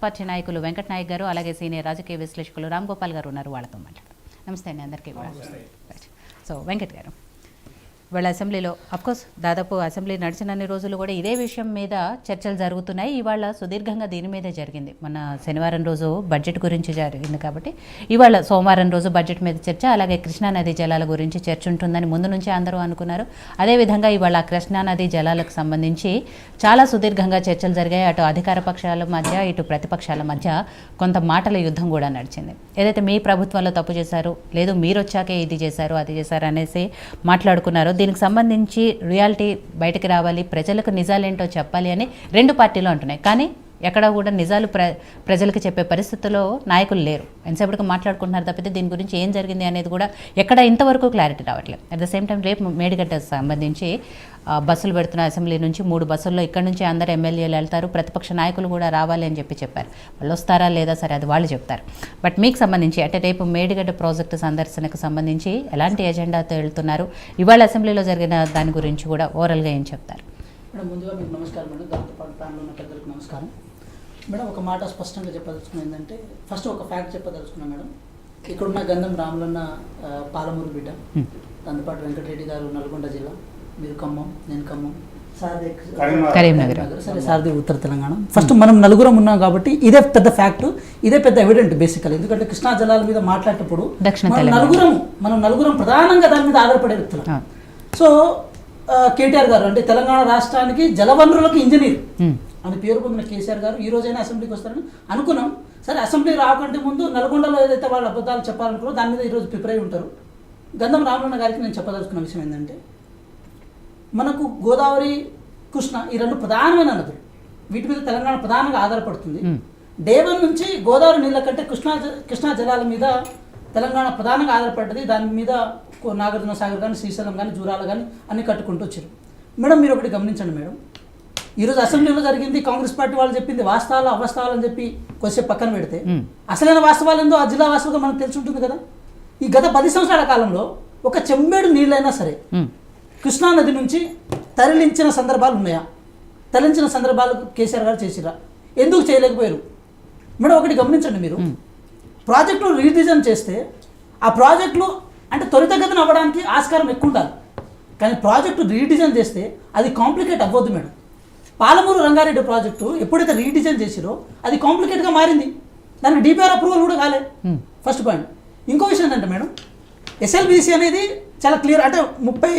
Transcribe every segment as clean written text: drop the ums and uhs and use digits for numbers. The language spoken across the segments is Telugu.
పార్టీ నాయకులు వెంకట నాయక్ గారు, అలాగే సీనియర్ రాజకీయ విశ్లేషకులు రామ్ గోపాల్ గారు ఉన్నారు. వాళ్ళతో మాట్లాడతాం. నమస్తే అండి అందరికీ కూడా. సో వెంకట్ గారు, వాళ్ళ అసెంబ్లీలో అఫ్కోర్స్ దాదాపు అసెంబ్లీ నడిచినన్ని రోజులు కూడా ఇదే విషయం మీద చర్చలు జరుగుతున్నాయి. ఇవాళ సుదీర్ఘంగా దీని మీదే జరిగింది. మన శనివారం రోజు బడ్జెట్ గురించి జరిగింది కాబట్టి ఇవాళ సోమవారం రోజు బడ్జెట్ మీద చర్చ, అలాగే కృష్ణానది జలాల గురించి చర్చ ఉంటుందని ముందు నుంచి అందరూ అనుకున్నారు. అదేవిధంగా ఇవాళ కృష్ణానది జలాలకు సంబంధించి చాలా సుదీర్ఘంగా చర్చలు జరిగాయి. అటు అధికార పక్షాల మధ్య, ఇటు ప్రతిపక్షాల మధ్య కొంత మాటల యుద్ధం కూడా నడిచింది. ఏదైతే మీ ప్రభుత్వంలో తప్పు చేశారు, లేదు మీరు వచ్చాకే ఇది చేశారు అది చేశారు అనేసి మాట్లాడుకున్నారు. దీనికి సంబంధించి రియాలిటీ బయటకు రావాలి, ప్రజలకు నిజాలేంటో చెప్పాలి అని రెండు పార్టీలు అంటున్నాయి. కానీ ఎక్కడ కూడా నిజాలు ప్రజలకు చెప్పే పరిస్థితుల్లో నాయకులు లేరు. ఎంతసేపటికి మాట్లాడుకుంటున్నారు తప్పితే దీని గురించి ఏం జరిగింది అనేది కూడా ఎక్కడ ఇంతవరకు క్లారిటీ రావట్లేదు. అట్ ద సేమ్ టైం రేపు మేడిగడ్డ సంబంధించి బస్సులు పెడుతున్న అసెంబ్లీ నుంచి 3 బస్సుల్లో ఇక్కడ నుంచి అందరు ఎమ్మెల్యేలు వెళ్తారు, ప్రతిపక్ష నాయకులు కూడా రావాలి అని చెప్పారు. వాళ్ళు వస్తారా లేదా సరే అది వాళ్ళు చెప్తారు. బట్ మీకు సంబంధించి అంటే రేపు మేడిగడ్డ ప్రాజెక్టు సందర్శనకు సంబంధించి ఎలాంటి ఎజెండాతో వెళ్తున్నారు, ఇవాళ అసెంబ్లీలో జరిగిన దాని గురించి కూడా ఓవరాల్గా ఏం చెప్తారు? మేడం, ముందుగా మీకు నమస్కారం మేడం. దాంతో పాటు ప్యానల్ ఉన్న పెద్దలకు నమస్కారం మేడం. ఒక మాట స్పష్టంగా చెప్పదలుచుకున్నా ఏంటంటే, ఫస్ట్ ఒక ఫ్యాక్ట్ చెప్పదలుచుకున్నాం మేడం. ఇక్కడున్న గంధం రాములన్న పాలమూరు బిడ్డ, దాంతోపాటు వెంకటరెడ్డి గారు నల్గొండ జిల్లా, మీరు ఖమ్మం, నేను ఖమ్మం, కరీంనగర్, సరే సార్ది ఉత్తర తెలంగాణ. ఫస్ట్ మనం నలుగురం ఉన్నాం కాబట్టి ఇదే పెద్ద ఫ్యాక్ట్, ఇదే పెద్ద ఎవిడెంట్ బేసికల్. ఎందుకంటే కృష్ణా జలాల మీద మాట్లాడేటప్పుడు మనం నలుగురం ప్రధానంగా దాని మీద ఆధారపడే వ్యక్తులు. సో కేటీఆర్ గారు అంటే తెలంగాణ రాష్ట్రానికి జలవనరులకు ఇంజనీర్ అని పేరు పొందిన కేసీఆర్ గారు ఈ రోజైనా అసెంబ్లీకి వస్తారని అనుకున్నాం. సరే, అసెంబ్లీ రాకంటే ముందు నల్గొండలో ఏదైతే వాళ్ళ అబద్ధాలు చెప్పాలనుకున్నారో దాని మీద ఈరోజు ప్రిపేర్ అయి ఉంటారు. గంధం రామలన్న గారికి నేను చెప్పదలుచుకున్న విషయం ఏంటంటే, మనకు గోదావరి, కృష్ణ ఈ రెండు ప్రధానమైన నదులు, వీటి మీద తెలంగాణ ప్రధానంగా ఆధారపడుతుంది. డే 1 నుంచి గోదావరి నీళ్ళ కంటే కృష్ణా జలాల మీద తెలంగాణ ప్రధానంగా ఆధారపడ్డది. దాని మీద నాగార్జున సాగర్ కానీ, శ్రీశైలం కానీ, జూరాలు కానీ అన్ని కట్టుకుంటూ వచ్చారు. మేడం, మీరు ఒకటి గమనించండి మేడం, ఈరోజు అసెంబ్లీలో జరిగింది కాంగ్రెస్ పార్టీ వాళ్ళు చెప్పింది వాస్తవాలు అవస్థాలు అని చెప్పి కొంచెం పక్కన పెడితే అసలైన వాస్తవాలు ఏందో ఆ జిల్లా వాస్తవంగా మనకు తెలిసి ఉంటుంది కదా. ఈ గత 10 సంవత్సరాల కాలంలో ఒక చెంబేడు నీళ్ళైనా సరే కృష్ణానది నుంచి తరలించిన సందర్భాలు ఉన్నాయా? తరలించిన సందర్భాలు కేసీఆర్ గారు చేసిరా? ఎందుకు చేయలేకపోయారు? మేడం, ఒకటి గమనించండి, మీరు ప్రాజెక్టులు రీడిజైన్ చేస్తే ఆ ప్రాజెక్టులు అంటే త్వరితగతిన అవ్వడానికి ఆస్కారం ఎక్కువ ఉండాలి. కానీ ప్రాజెక్టు రీడిజైన్ చేస్తే అది కాంప్లికేట్ అవ్వద్దు మేడం. పాలమూరు రంగారెడ్డి ప్రాజెక్టు ఎప్పుడైతే రీడిజైన్ చేసిరో అది కాంప్లికేట్గా మారింది. దానికి డిపిఆర్ అప్రూవల్ కూడా కాలే. First point. ఇంకో విషయం ఏంటంటే మేడం, ఎస్ఎల్బిసి అనేది చాలా క్లియర్, అంటే 30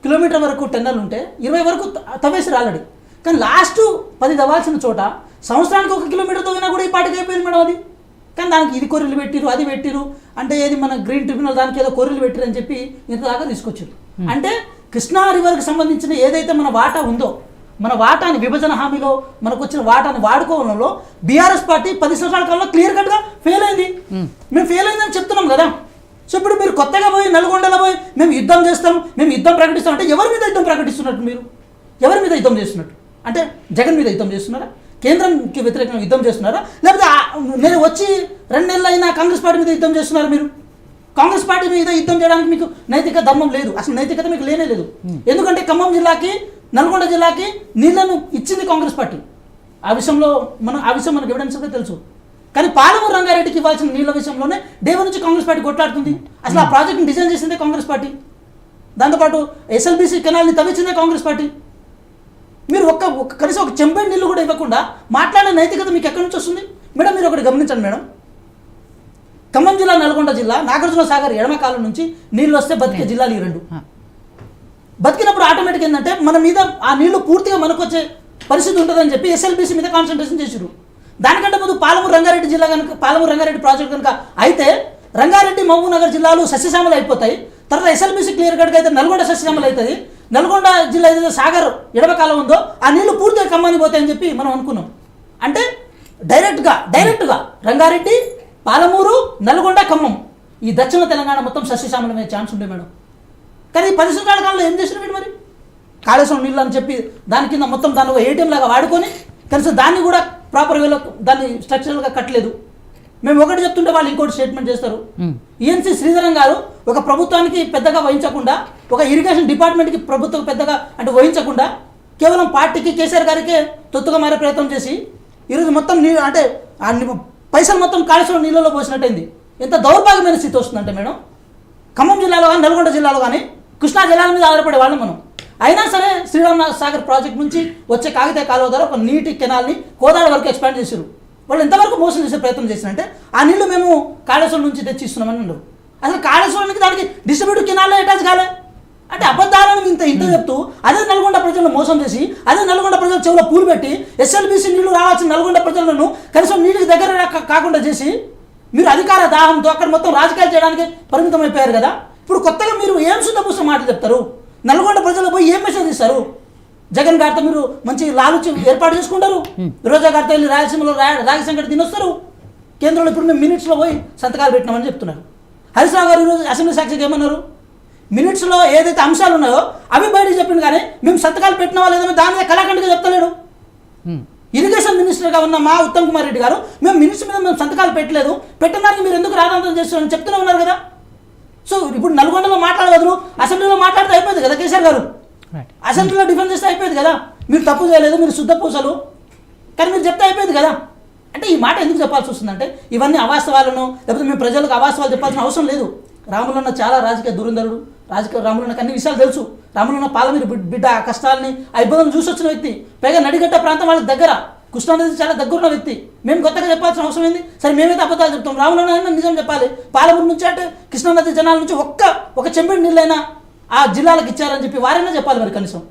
కిలోమీటర్ వరకు టెన్నర్లు ఉంటే 20 వరకు తవ్వేసి ఆల్రెడీ. కానీ లాస్ట్ 10 తవ్వాల్సిన చోట సంవత్సరానికి 1 కిలోమీటర్ తవ్వినా కూడా ఈ పాటికి అయిపోయింది మేడం అది. కానీ దానికి ఇది కొర్రీలు పెట్టిరు, అది పెట్టిరు, అంటే ఏది మన గ్రీన్ ట్రిబ్యునల్ దానికి ఏదో కొర్రీలు పెట్టిరు అని చెప్పి ఇంతదాకా తీసుకొచ్చారు. అంటే కృష్ణా రివర్కి సంబంధించిన ఏదైతే మన వాటా ఉందో, మన వాటాని విభజన హామీలో మనకు వచ్చిన వాటాని వాడుకోవడంలో బీఆర్ఎస్ పార్టీ 10 సంవత్సరాల కాలంలో క్లియర్ కట్గా ఫెయిల్ అయింది. మేము ఫెయిల్ అయిందని చెప్తున్నాం కదా. సో ఇప్పుడు మీరు కొత్తగా పోయి నల్గొండలో పోయి మేము యుద్ధం చేస్తాం, మేము యుద్ధం ప్రకటిస్తాం అంటే ఎవరి మీద యుద్ధం ప్రకటిస్తున్నట్టు? మీరు ఎవరి మీద యుద్ధం చేస్తున్నట్టు? అంటే జగన్ మీద యుద్ధం చేస్తున్నారా? కేంద్రంకి వ్యతిరేకంగా యుద్ధం చేస్తున్నారా? లేకపోతే నేను వచ్చి 2 నెలలు అయినా కాంగ్రెస్ పార్టీ మీద యుద్ధం చేస్తున్నారా? మీరు కాంగ్రెస్ పార్టీ మీద యుద్ధం చేయడానికి మీకు నైతిక ధర్మం లేదు, అసలు నైతికత మీకు లేనే లేదు. ఎందుకంటే ఖమ్మం జిల్లాకి, నల్గొండ జిల్లాకి నీళ్లను ఇచ్చింది కాంగ్రెస్ పార్టీ. ఆ విషయం మనకు ఎవిడెన్స్గా తెలుసు. కానీ పాలమూరు రంగారెడ్డికి ఇవ్వాల్సిన నీళ్ళ విషయంలోనే డే 1 నుంచి కాంగ్రెస్ పార్టీ కొట్లాడుతుంది. అసలు ఆ ప్రాజెక్ట్ని డిజైన్ చేసిందే కాంగ్రెస్ పార్టీ. దాంతోపాటు ఎస్ఎల్బిసి కెనాల్ని తవ్వించిందే కాంగ్రెస్ పార్టీ. మీరు కనీసం ఒక చెంబేడు నీళ్ళు కూడా ఇవ్వకుండా మాట్లాడే నైతికత మీకు ఎక్కడి నుంచి వస్తుంది? మేడం, మీరు ఒకటి గమనించండి మేడం, ఖమ్మం జిల్లా, నల్గొండ జిల్లా, నాగార్జున సాగర్ ఎడమ కాలం నుంచి నీళ్ళు వస్తే బతికే జిల్లాలు ఈ రెండు. బతికినప్పుడు ఆటోమేటిక్ ఏంటంటే మన మీద ఆ నీళ్లు పూర్తిగా మనకు వచ్చే పరిస్థితి ఉంటుందని చెప్పి ఎస్ఎల్బిసి మీద కాన్సన్ట్రేషన్ చేసారు. దానికంటే ముందు పాలమూరు రంగారెడ్డి జిల్లా కనుక, పాలమూరు రంగారెడ్డి ప్రాజెక్ట్ కనుక అయితే రంగారెడ్డి, మహబూబ్ నగర్ జిల్లాలు సస్యశ్యామలు అయిపోతాయి. తర్వాత ఎస్ఎల్బిసి క్లియర్ కట్గా అయితే నల్గొండ సస్యశ్యామలు అవుతుంది. నల్గొండ జిల్లా ఏదైతే సాగర్ ఎడమ కాలం ఉందో ఆ నీళ్లు పూర్తిగా ఖమ్మానికి పోతాయని చెప్పి మనం అనుకున్నాం. అంటే డైరెక్ట్గా రంగారెడ్డి, పాలమూరు, నల్గొండ, ఖమ్మం ఈ దక్షిణ తెలంగాణ మొత్తం సస్యశ్యామలమే ఛాన్స్ ఉండే మేడం. కానీ 10 సంవత్సరాల కాలంలో ఏం చేసిన వీడు? మరి కాళేశ్వరం నీళ్ళు అని చెప్పి దాని కింద మొత్తం దాన్ని ఒక ఏటీఎం లాగా వాడుకొని కనీసం దాన్ని కూడా ప్రాపర్ వేలో దాన్ని స్ట్రక్చరల్గా కట్టలేదు. మేము ఒకటి చెప్తుంటే వాళ్ళు ఇంకోటి స్టేట్మెంట్ చేస్తారు. ఈఎన్సీ శ్రీధరన్ గారు ఒక ప్రభుత్వానికి పెద్దగా వహించకుండా, ఒక ఇరిగేషన్ డిపార్ట్మెంట్కి ప్రభుత్వం పెద్దగా అంటే వహించకుండా కేవలం పార్టీకి, కేసీఆర్ గారికి తొత్తుగా మారే ప్రయత్నం చేసి ఈరోజు మొత్తం అంటే పైసలు మొత్తం కాళేశ్వరం నీళ్ళలో పోసినట్టయింది. ఎంత దౌర్భాగ్యమైన స్థితి వస్తుందంటే మేడం, ఖమ్మం జిల్లాలో కానీ నల్గొండ జిల్లాలో కానీ కృష్ణా జలాల మీద ఆధారపడే వాళ్ళం మనం. అయినా సరే శ్రీరామ్ సాగర్ ప్రాజెక్ట్ నుంచి వచ్చే కాగితాయ కాలువ ద్వారా ఒక నీటి కెనాల్ని కోదాడ వరకు ఎక్స్పాండ్ చేశారు. వాళ్ళు ఎంతవరకు మోసం చేసే ప్రయత్నం చేసినంటే ఆ నీళ్లు మేము కాళేశ్వరం నుంచి తెచ్చి ఇస్తున్నామని అన్నారు. అసలు కాళేశ్వరానికి దానికి డిస్ట్రిబ్యూటివ్ కెనాల్లో అటాచ్ కాలే అంటే అబద్ధాలను ఇంత చెప్తూ అదే నల్గొండ ప్రజలను మోసం చేసి అదే నల్గొండ ప్రజల చెవులో పూలు పెట్టి ఎస్ఎల్బీసీ నీళ్లు రావాల్సిన నల్గొండ ప్రజలను కనీసం నీటికి దగ్గర కాకుండా చేసి మీరు అధికార దాహంతో అక్కడ మొత్తం రాజకీయాలు చేయడానికి పరిమితం అయిపోయారు కదా. ఇప్పుడు కొత్తగా మీరు ఏం శుద్ధపూస మాటలు చెప్తారు? నల్గొండ ప్రజలకు పోయి ఏం మెసేజ్ ఇస్తారు? జగన్ గారితో మీరు మంచి లాలుచి ఏర్పాటు చేసుకుంటారు, రోజా గారితో వెళ్ళి రాయలసీమలో రాగి సంగటి తినొస్తారు. కేంద్రంలో ఇప్పుడు మేము మినిట్స్లో పోయి సంతకాలు పెట్టినామని చెప్తున్నారు. హరీష్ రావు గారు ఈరోజు అసెంబ్లీ సాక్షిగా ఏమన్నారు? మినిట్స్లో ఏదైతే అంశాలు ఉన్నాయో అవి బయటకు చెప్పింది, కానీ మేము సంతకాలు పెట్టినా లేదో దాని మీద కళాఖండిగా చెప్తలేడు. ఇరిగేషన్ మినిస్టర్గా ఉన్న మా ఉత్తమ్ కుమార్ రెడ్డి గారు మేము మినిట్స్ మీద మేము సంతకాలు పెట్టలేదు, పెట్టడానికి మీరు ఎందుకు రాధాంతం చేస్తున్నారని చెప్తూనే ఉన్నారు కదా. సో ఇప్పుడు నల్గొండలో మాట్లాడే బదులు అసెంబ్లీలో మాట్లాడితే అయిపోయింది కదా. కేసీఆర్ గారు అసెంబ్లీలో డిఫెన్స్ చేస్తే అయిపోయింది కదా. మీరు తప్పు చేయలేదు, మీరు శుద్ధ పూసలు, కానీ మీరు చెప్తే అయిపోయింది కదా. అంటే ఈ మాట ఎందుకు చెప్పాల్సి వస్తుందంటే ఇవన్నీ అవాస్తవాలను, లేకపోతే మేము ప్రజలకు అవాస్తవాలు చెప్పాల్సిన అవసరం లేదు. రాములన్న చాలా రాజకీయ దురంధరుడు, రాములన్నకు అన్ని విషయాలు తెలుసు. రాములన్న పాలమీరు బిడ్డ ఆ కష్టాలని ఆ ఇబ్బందులు చూసి వచ్చిన వ్యక్తి, పైగా నడిగట్ట ప్రాంతం వాళ్ళకి దగ్గర, కృష్ణానది చాలా దగ్గరున్న వ్యక్తి. మేము కొత్తగా చెప్పాల్సిన అవసరం ఏంది? సరే మేమైతే అబద్ధాలు చెప్తాం, రాములన్న నిజం చెప్పాలి. పాలమూరు నుంచి అంటే కృష్ణానది జనాల నుంచి ఒక చెంబెడు నీళ్ళైనా ఆ జిల్లాలకు ఇచ్చారని చెప్పి వారైనా చెప్పాలి మరి కనీసం.